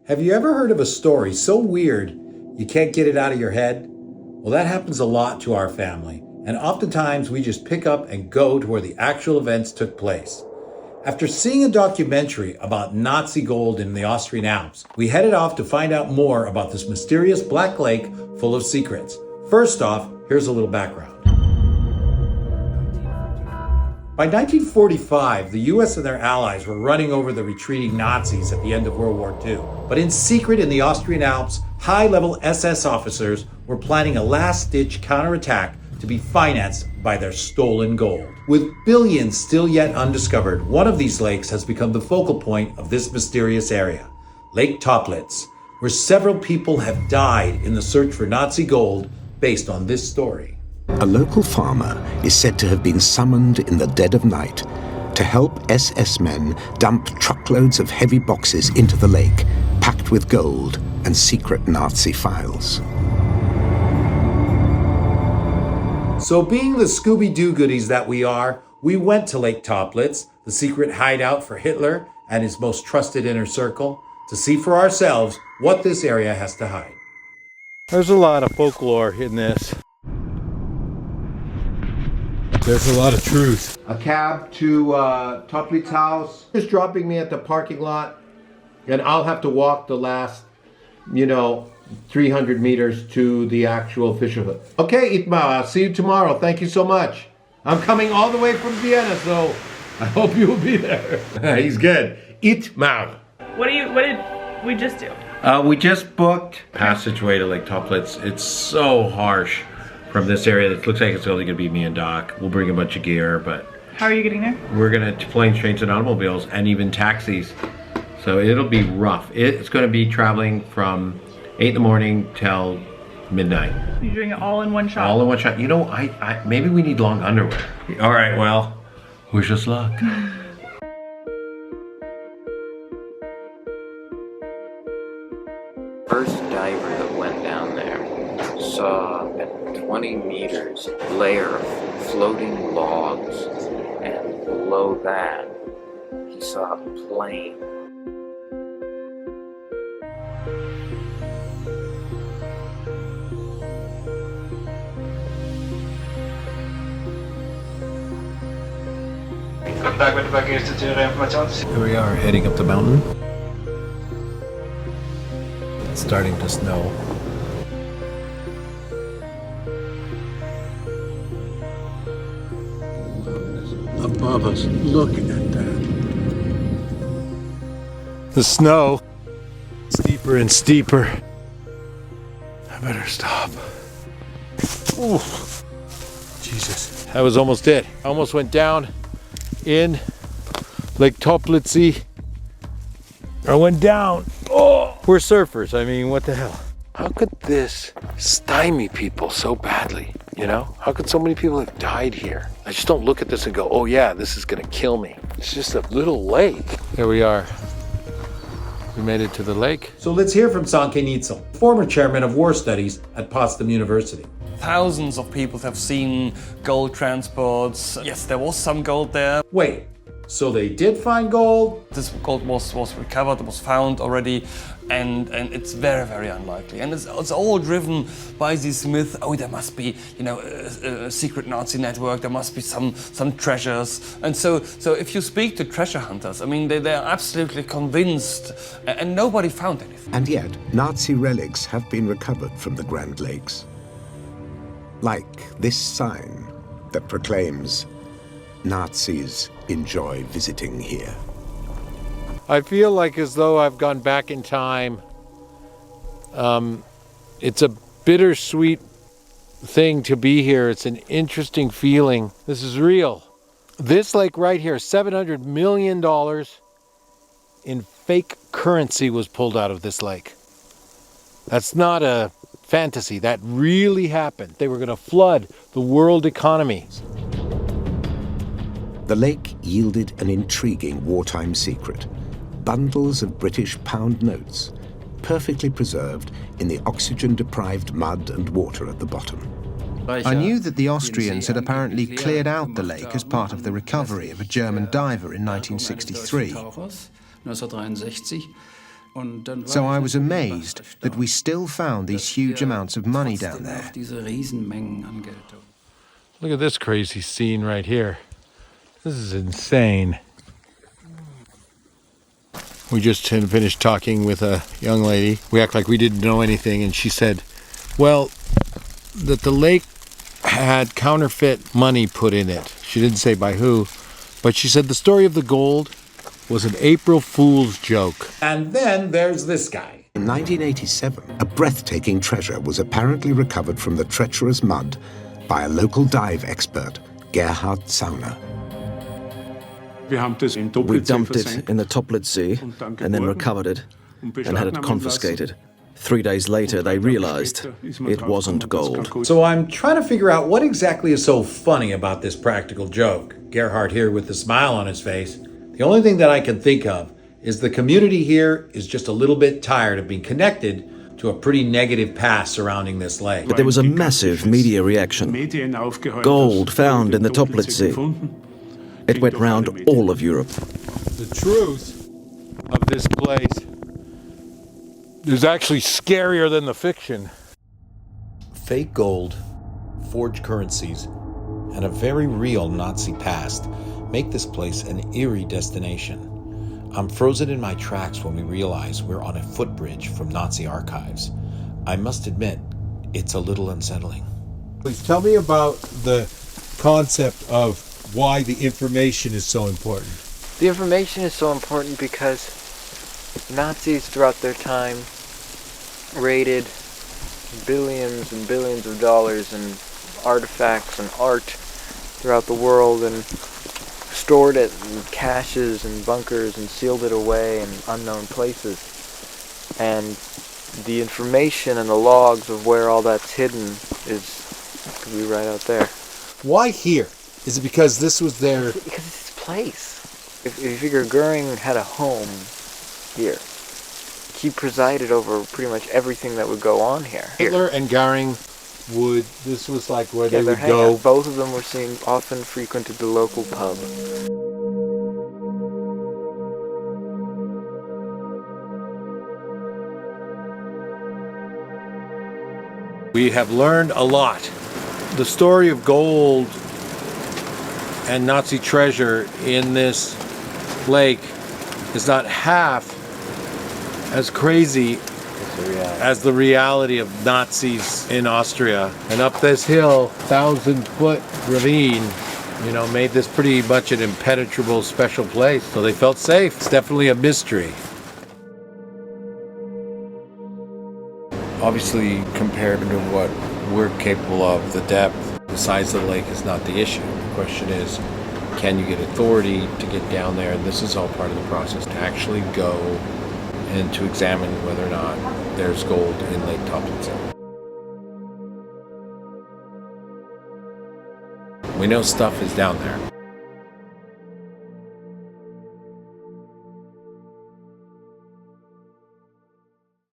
Have you ever heard of a story so weird you can't get it out of your head? Well, that happens a lot to our family, and oftentimes we just pick up and go to where the actual events took place. After seeing a documentary about Nazi gold in the Austrian Alps, we headed off to find out more about this mysterious black lake full of secrets. First off, here's a little background. By 1945, the US and their allies were running over the retreating Nazis at the end of World War II. But in secret in the Austrian Alps, high-level SS officers were planning a last-ditch counterattack to be financed by their stolen gold. With billions still yet undiscovered, one of these lakes has become the focal point of this mysterious area, Lake Toplitz, where several people have died in the search for Nazi gold based on this story. A local farmer is said to have been summoned in the dead of night to help SS men dump truckloads of heavy boxes into the lake, packed with gold and secret Nazi files. So being the Scooby-Doo goodies that we are, we went to Lake Toplitz, the secret hideout for Hitler and his most trusted inner circle, to see for ourselves what this area has to hide. There's a lot of folklore in this. There's a lot of truth. A cab to Toplitz's house is dropping me at the parking lot, and I'll have to walk the last, 300 meters to the actual fisherhood. Okay, Itmar, I'll see you tomorrow. Thank you so much. I'm coming all the way from Vienna, so I hope you will be there. He's good. Itmar. What did we just do? We just booked passageway to Lake Toplitz. It's so harsh from this area. It looks like it's only going to be me and Doc. We'll bring a bunch of gear, but... How are you getting there? We're going to planes, trains, and automobiles, and even taxis. So it'll be rough. It's going to be traveling from 8 in the morning till midnight. You're doing it all in one shot? All in one shot. I maybe we need long underwear. All right, well, wish us luck. First diver that went down there saw at 20 meters a layer of floating logs, and below that he saw a plane. Here we are, heading up the mountain. It's starting to snow. Above us, look at that. The snow steeper and steeper. I better stop. Ooh. Jesus. That was almost it. I almost went down in Lake Toplittsee. I went down. Oh, we're surfers. I mean, what the hell? How could this stymie people so badly? How could so many people have died here? I just don't look at this and go, oh yeah, this is gonna kill me. It's just a little lake. There we are. We made it to the lake. So let's hear from Sanke Nitzel, former chairman of war studies at Potsdam University. Thousands of people have seen gold transports. Yes, there was some gold there. Wait, so they did find gold? This gold was recovered, it was found already, and it's very, very unlikely. And it's all driven by this myth, oh, there must be, a secret Nazi network, there must be some treasures. And so if you speak to treasure hunters, I mean, they're absolutely convinced, and nobody found anything. And yet, Nazi relics have been recovered from the Grand Lakes. Like this sign that proclaims, Nazis enjoy visiting here. I feel like as though I've gone back in time. It's a bittersweet thing to be here. It's an interesting feeling. This is real. This lake right here, $700 million in fake currency was pulled out of this lake. That's not a fantasy. That really happened. They were going to flood the world economy. The lake yielded an intriguing wartime secret. Bundles of British pound notes, perfectly preserved in the oxygen-deprived mud and water at the bottom. I knew that the Austrians had apparently cleared out the lake as part of the recovery of a German diver in 1963. So I was amazed that we still found these huge amounts of money down there. Look at this crazy scene right here. This is insane. We just finished talking with a young lady. We act like we didn't know anything, and she said, well, that the lake had counterfeit money put in it. She didn't say by who, but she said the story of the gold was an April Fool's joke. And then there's this guy. In 1987, a breathtaking treasure was apparently recovered from the treacherous mud by a local dive expert, Gerhard Zauner. We dumped it in the Toplitzsee and then recovered it and had it confiscated. 3 days later, they realized it wasn't gold. So I'm trying to figure out what exactly is so funny about this practical joke. Gerhard here with a smile on his face. The only thing that I can think of is the community here is just a little bit tired of being connected to a pretty negative past surrounding this lake. But there was a massive media reaction. Gold found in the Toplitzsee. It went round all of Europe. The truth of this place is actually scarier than the fiction. Fake gold, forged currencies, and a very real Nazi past make this place an eerie destination. I'm frozen in my tracks when we realize we're on a footbridge from Nazi archives. I must admit, it's a little unsettling. Please tell me about the concept of why the information is so important. The information is so important because Nazis throughout their time raided billions and billions of dollars in artifacts and art throughout the world and stored it in caches and bunkers and sealed it away in unknown places. And the information and the logs of where all that's hidden could be right out there. Why here? Is it because this was their... Because it's his place. If you figure Goering had a home here, he presided over pretty much everything that would go on here. Hitler and Goering this was like where they would go. Both of them were seen often frequented the local pub. We have learned a lot. The story of gold and Nazi treasure in this lake is not half as crazy as the reality of Nazis in Austria. And up this hill, 1,000-foot ravine, made this pretty much an impenetrable special place. So they felt safe. It's definitely a mystery. Obviously, compared to what we're capable of, the depth, the size of the lake is not the issue. The question is, can you get authority to get down there? And this is all part of the process, to actually go and to examine whether or not there's gold in Lake Toplitz. We know stuff is down there.